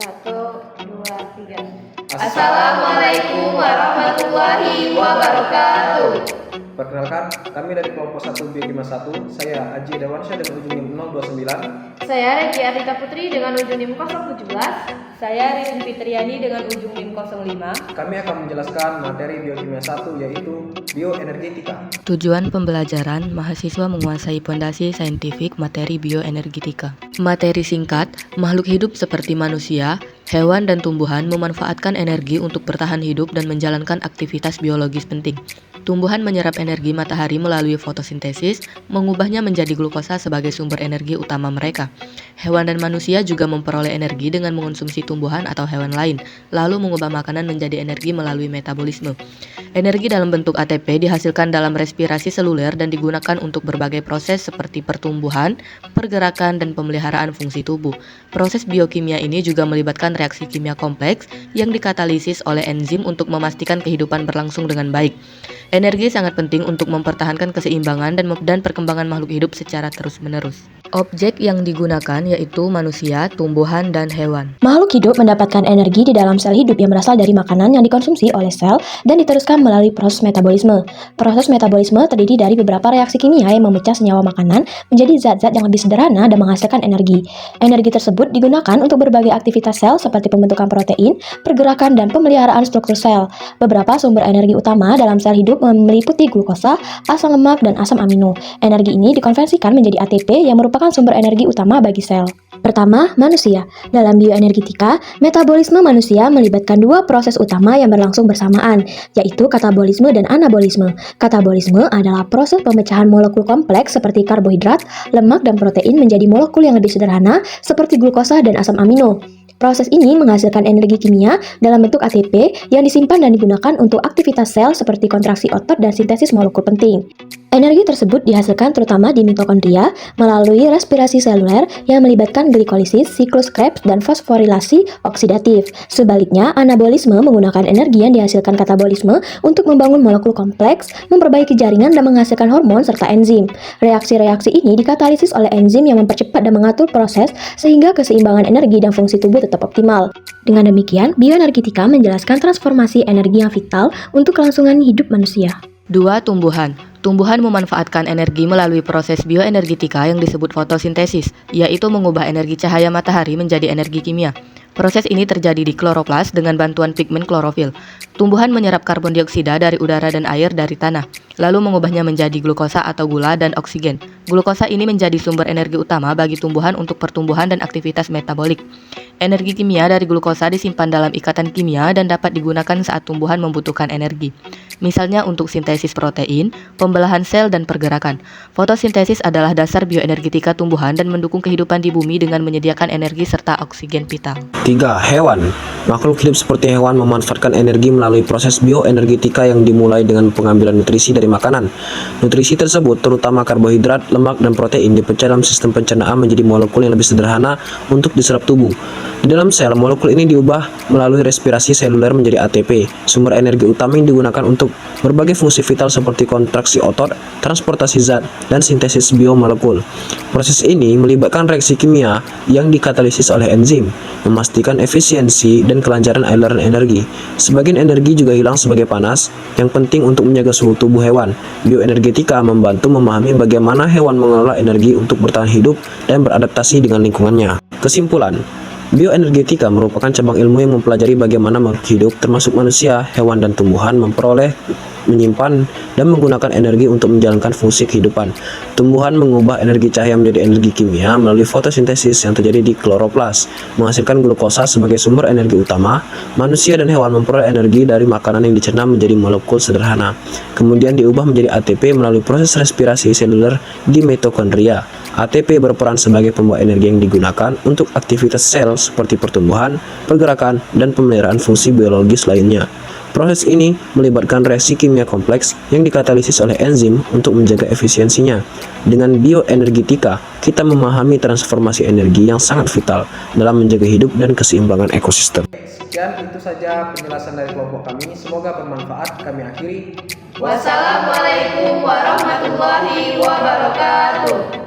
Satu, dua, tiga. Assalamualaikum warahmatullahi wabarakatuh. Perkenalkan, kami dari kelompok 1 Biokimia 1. Saya Aji Dewansyah dengan ujung NIM 029. Saya Regi Ardita Putri dengan ujung NIM 017. Saya Rin Fitriani dengan ujung NIM 05. Kami akan menjelaskan materi Biokimia 1 yaitu bioenergetika. Tujuan pembelajaran, mahasiswa menguasai fondasi saintifik materi bioenergetika. Materi singkat, makhluk hidup seperti manusia, hewan dan tumbuhan memanfaatkan energi untuk bertahan hidup dan menjalankan aktivitas biologis penting. Tumbuhan menyerap energi matahari melalui fotosintesis, mengubahnya menjadi glukosa sebagai sumber energi utama mereka. Hewan dan manusia juga memperoleh energi dengan mengonsumsi tumbuhan atau hewan lain, lalu mengubah makanan menjadi energi melalui metabolisme. Energi dalam bentuk ATP dihasilkan dalam respirasi seluler dan digunakan untuk berbagai proses seperti pertumbuhan, pergerakan, dan pemeliharaan fungsi tubuh. Proses biokimia ini juga melibatkan reaksi kimia kompleks yang dikatalisis oleh enzim untuk memastikan kehidupan berlangsung dengan baik. Energi sangat penting untuk mempertahankan keseimbangan dan perkembangan makhluk hidup secara terus-menerus. Objek yang digunakan yaitu manusia, tumbuhan, dan hewan. Makhluk hidup mendapatkan energi di dalam sel hidup yang berasal dari makanan yang dikonsumsi oleh sel dan diteruskan melalui proses metabolisme. Proses metabolisme terdiri dari beberapa reaksi kimia yang memecah senyawa makanan menjadi zat-zat yang lebih sederhana dan menghasilkan energi. Energi tersebut digunakan untuk berbagai aktivitas sel seperti pembentukan protein, pergerakan, dan pemeliharaan struktur sel. Beberapa sumber energi utama dalam sel hidup meliputi glukosa, asam lemak, dan asam amino. Energi ini dikonversikan menjadi ATP yang merupakan sumber energi utama bagi sel. Pertama, manusia. Dalam bioenergetika, metabolisme manusia melibatkan dua proses utama yang berlangsung bersamaan, yaitu katabolisme dan anabolisme. Katabolisme adalah proses pemecahan molekul kompleks seperti karbohidrat, lemak, dan protein menjadi molekul yang lebih sederhana seperti glukosa dan asam amino. Proses ini menghasilkan energi kimia dalam bentuk ATP yang disimpan dan digunakan untuk aktivitas sel seperti kontraksi otot dan sintesis molekul penting. Energi tersebut dihasilkan terutama di mitokondria melalui respirasi seluler yang melibatkan glikolisis, siklus Krebs, dan fosforilasi oksidatif. Sebaliknya, anabolisme menggunakan energi yang dihasilkan katabolisme untuk membangun molekul kompleks, memperbaiki jaringan, dan menghasilkan hormon serta enzim. Reaksi-reaksi ini dikatalisis oleh enzim yang mempercepat dan mengatur proses sehingga keseimbangan energi dan fungsi tubuh tetap optimal. Dengan demikian, bioenergetika menjelaskan transformasi energi yang vital untuk kelangsungan hidup manusia. 2. Tumbuhan. Tumbuhan memanfaatkan energi melalui proses bioenergetika yang disebut fotosintesis, yaitu mengubah energi cahaya matahari menjadi energi kimia. Proses ini terjadi di kloroplas dengan bantuan pigmen klorofil. Tumbuhan menyerap karbon dioksida dari udara dan air dari tanah, lalu mengubahnya menjadi glukosa atau gula dan oksigen. Glukosa ini menjadi sumber energi utama bagi tumbuhan untuk pertumbuhan dan aktivitas metabolik. Energi kimia dari glukosa disimpan dalam ikatan kimia dan dapat digunakan saat tumbuhan membutuhkan energi. Misalnya untuk sintesis protein, pembelahan sel, dan pergerakan. Fotosintesis adalah dasar bioenergetika tumbuhan dan mendukung kehidupan di bumi dengan menyediakan energi serta oksigen vital. 3. Hewan. Makhluk hidup seperti hewan memanfaatkan energi melalui proses bioenergetika yang dimulai dengan pengambilan nutrisi dari makanan. Nutrisi tersebut, terutama karbohidrat, lemak, dan protein, dipecah dalam sistem pencernaan menjadi molekul yang lebih sederhana untuk diserap tubuh. Di dalam sel, molekul ini diubah melalui respirasi seluler menjadi ATP, sumber energi utama yang digunakan untuk berbagai fungsi vital seperti kontraksi otot, transportasi zat, dan sintesis biomolekul. Proses ini melibatkan reaksi kimia yang dikatalisis oleh enzim, memastikan efisiensi dan kelancaran aliran energi. Sebagian energi juga hilang sebagai panas, yang penting untuk menjaga suhu tubuh hewan. Bioenergetika membantu memahami bagaimana hewan mengelola energi untuk bertahan hidup dan beradaptasi dengan lingkungannya. Kesimpulan, bioenergetika merupakan cabang ilmu yang mempelajari bagaimana makhluk hidup, termasuk manusia, hewan, dan tumbuhan, memperoleh, menyimpan, dan menggunakan energi untuk menjalankan fungsi kehidupan. Tumbuhan mengubah energi cahaya menjadi energi kimia melalui fotosintesis yang terjadi di kloroplas, menghasilkan glukosa sebagai sumber energi utama. Manusia dan hewan memperoleh energi dari makanan yang dicerna menjadi molekul sederhana, kemudian diubah menjadi ATP melalui proses respirasi seluler di mitokondria. ATP berperan sebagai pembawa energi yang digunakan untuk aktivitas sel seperti pertumbuhan, pergerakan, dan pemeliharaan fungsi biologis lainnya. Proses ini melibatkan reaksi kimia kompleks yang dikatalisis oleh enzim untuk menjaga efisiensinya. Dengan bioenergetika, kita memahami transformasi energi yang sangat vital dalam menjaga hidup dan keseimbangan ekosistem. Sekian itu saja penjelasan dari kelompok kami. Semoga bermanfaat. Kami akhiri. Wassalamualaikum warahmatullahi wabarakatuh.